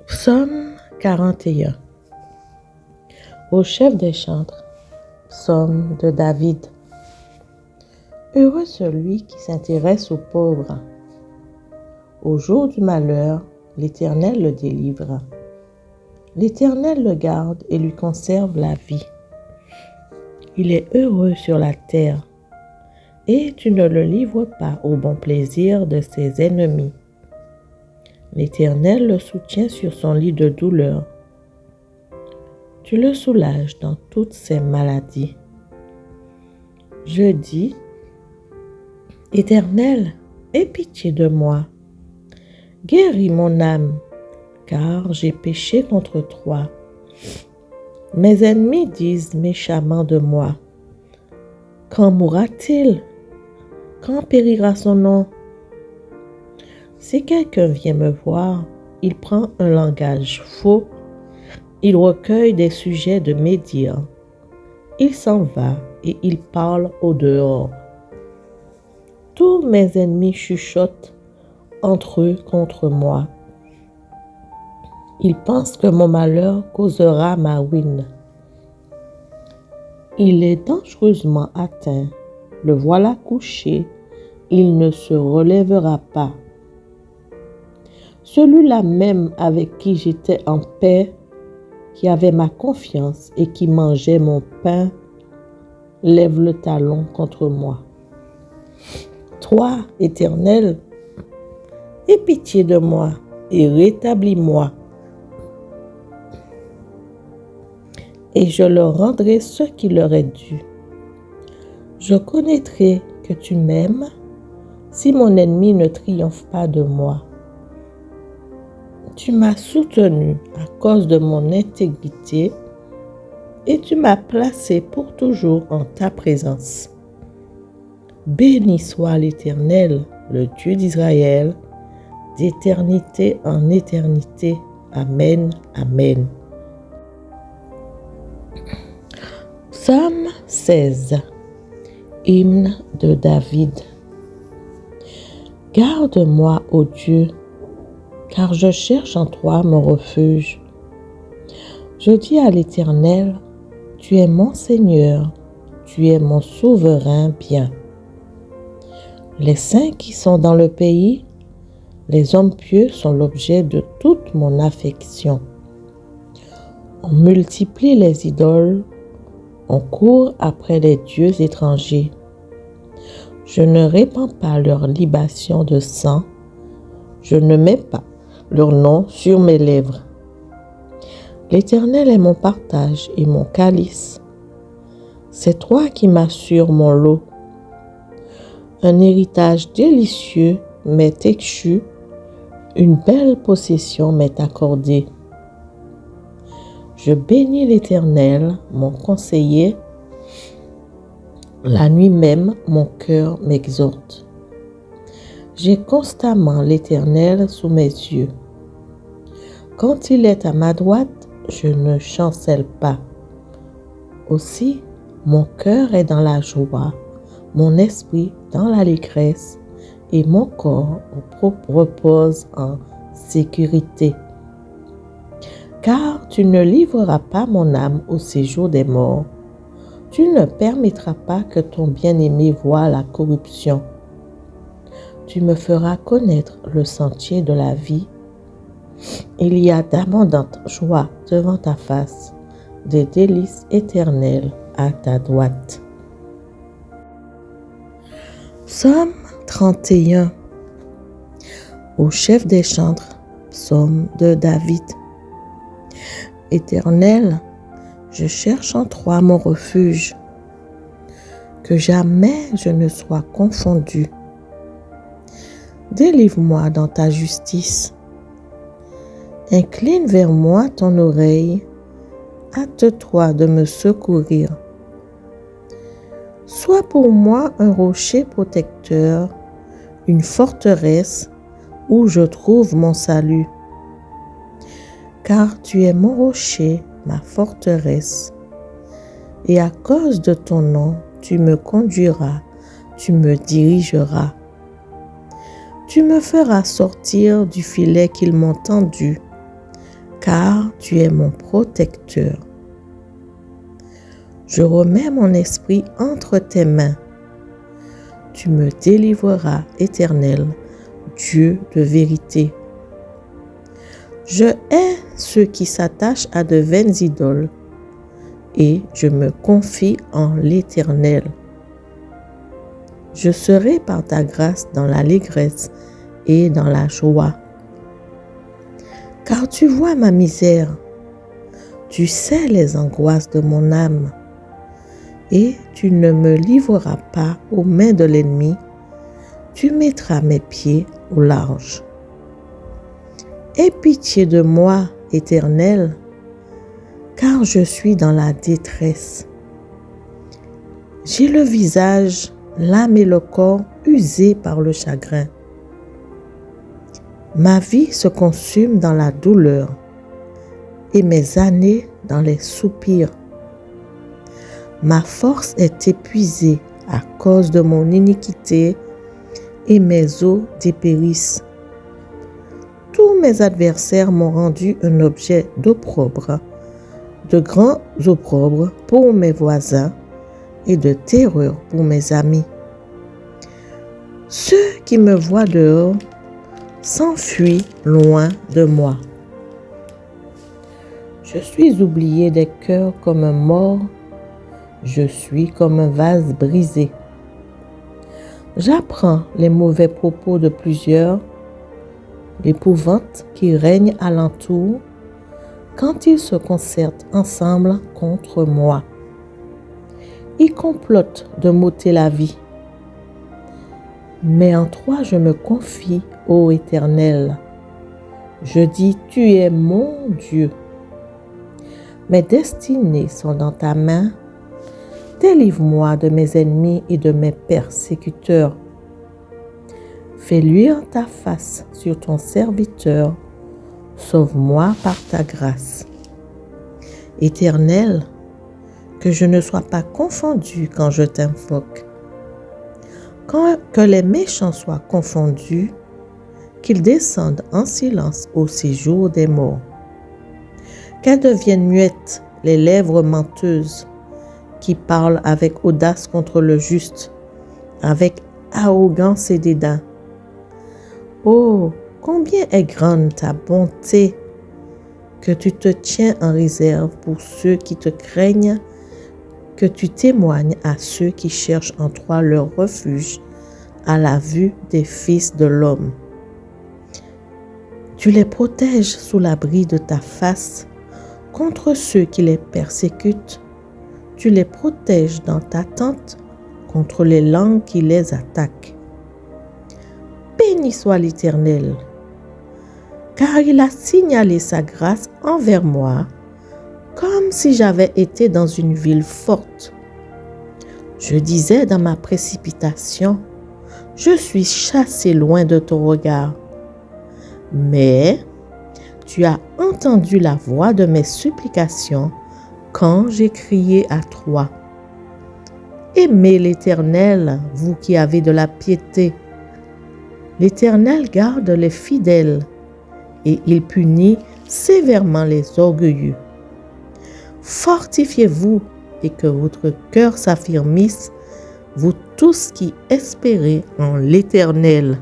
Psaume 41. Au chef des chantres, psaume de David. Heureux celui qui s'intéresse aux pauvres. Au jour du malheur, l'Éternel le délivre. L'Éternel le garde et lui conserve la vie. Il est heureux sur la terre, et tu ne le livres pas au bon plaisir de ses ennemis. L'Éternel le soutient sur son lit de douleur. Tu le soulages dans toutes ses maladies. Je dis, Éternel, aie pitié de moi. Guéris mon âme, car j'ai péché contre toi. Mes ennemis disent méchamment de moi. Quand mourra-t-il? Quand périra son nom? Si quelqu'un vient me voir, il prend un langage faux, il recueille des sujets de médire. Il s'en va et il parle au dehors. Tous mes ennemis chuchotent entre eux contre moi. Ils pensent que mon malheur causera ma ruine. Il est dangereusement atteint, le voilà couché, il ne se relèvera pas. Celui-là même avec qui j'étais en paix, qui avait ma confiance et qui mangeait mon pain, lève le talon contre moi. Toi, Éternel, aie pitié de moi et rétablis-moi. Et je leur rendrai ce qui leur est dû. Je connaîtrai que tu m'aimes si mon ennemi ne triomphe pas de moi. Tu m'as soutenu à cause de mon intégrité et tu m'as placé pour toujours en ta présence. Béni soit l'Éternel, le Dieu d'Israël, d'éternité en éternité. Amen, amen. Psaume 16. Hymne de David. Garde-moi, ô Dieu, car je cherche en toi mon refuge. Je dis à l'Éternel, tu es mon Seigneur, tu es mon souverain bien. Les saints qui sont dans le pays, les hommes pieux sont l'objet de toute mon affection. On multiplie les idoles, on court après les dieux étrangers. Je ne répands pas leur libation de sang, je ne mets pas leur nom sur mes lèvres. L'Éternel est mon partage et mon calice. C'est toi qui m'assures mon lot. Un héritage délicieux m'est échu, une belle possession m'est accordée. Je bénis l'Éternel, mon conseiller. La nuit même, mon cœur m'exhorte. J'ai constamment l'Éternel sous mes yeux. Quand il est à ma droite, je ne chancelle pas. Aussi, mon cœur est dans la joie, mon esprit dans l'allégresse et mon corps repose en sécurité. Car tu ne livreras pas mon âme au séjour des morts. Tu ne permettras pas que ton bien-aimé voie la corruption. Tu me feras connaître le sentier de la vie. Il y a d'abondantes joies devant ta face, des délices éternelles à ta droite. Psaume 31. Au chef des chantres, psaume de David. Éternel, je cherche en toi mon refuge, que jamais je ne sois confondu. Délivre-moi dans ta justice. Incline vers moi ton oreille, hâte-toi de me secourir. Sois pour moi un rocher protecteur, une forteresse où je trouve mon salut. Car tu es mon rocher, ma forteresse, et à cause de ton nom, tu me conduiras, tu me dirigeras. Tu me feras sortir du filet qu'ils m'ont tendu, car tu es mon protecteur. Je remets mon esprit entre tes mains. Tu me délivreras, Éternel, Dieu de vérité. Je hais ceux qui s'attachent à de vaines idoles, et je me confie en l'Éternel. Je serai par ta grâce dans l'allégresse et dans la joie. Car tu vois ma misère, tu sais les angoisses de mon âme, et tu ne me livreras pas aux mains de l'ennemi, tu mettras mes pieds au large. Aie pitié de moi, Éternel, car je suis dans la détresse. J'ai le visage, l'âme et le corps usés par le chagrin. Ma vie se consume dans la douleur et mes années dans les soupirs. Ma force est épuisée à cause de mon iniquité et mes os dépérissent. Tous mes adversaires m'ont rendu un objet d'opprobre, de grands opprobres pour mes voisins et de terreur pour mes amis. Ceux qui me voient dehors s'enfuient loin de moi. Je suis oublié des cœurs comme un mort, je suis comme un vase brisé. J'apprends les mauvais propos de plusieurs, l'épouvante qui règne alentour quand ils se concertent ensemble contre moi. Ils complotent de m'ôter la vie. Mais en toi je me confie, ô Éternel. Je dis, tu es mon Dieu. Mes destinées sont dans ta main. Délivre-moi de mes ennemis et de mes persécuteurs. Fais luire ta face sur ton serviteur. Sauve-moi par ta grâce. Éternel, que je ne sois pas confondu quand je t'invoque. Que les méchants soient confondus, qu'ils descendent en silence au séjour des morts. Qu'elles deviennent muettes les lèvres menteuses qui parlent avec audace contre le juste, avec arrogance et dédain. Oh, combien est grande ta bonté, que tu te tiens en réserve pour ceux qui te craignent, que tu témoignes à ceux qui cherchent en toi leur refuge à la vue des fils de l'homme. Tu les protèges sous l'abri de ta face contre ceux qui les persécutent. Tu les protèges dans ta tente contre les langues qui les attaquent. Béni soit l'Éternel, car il a signalé sa grâce envers moi, comme si j'avais été dans une ville forte. Je disais dans ma précipitation, je suis chassé loin de ton regard. Mais tu as entendu la voix de mes supplications quand j'ai crié à toi. Aimez l'Éternel, vous qui avez de la piété. L'Éternel garde les fidèles et il punit sévèrement les orgueilleux. Fortifiez-vous et que votre cœur s'affermisse, vous tous qui espérez en l'Éternel.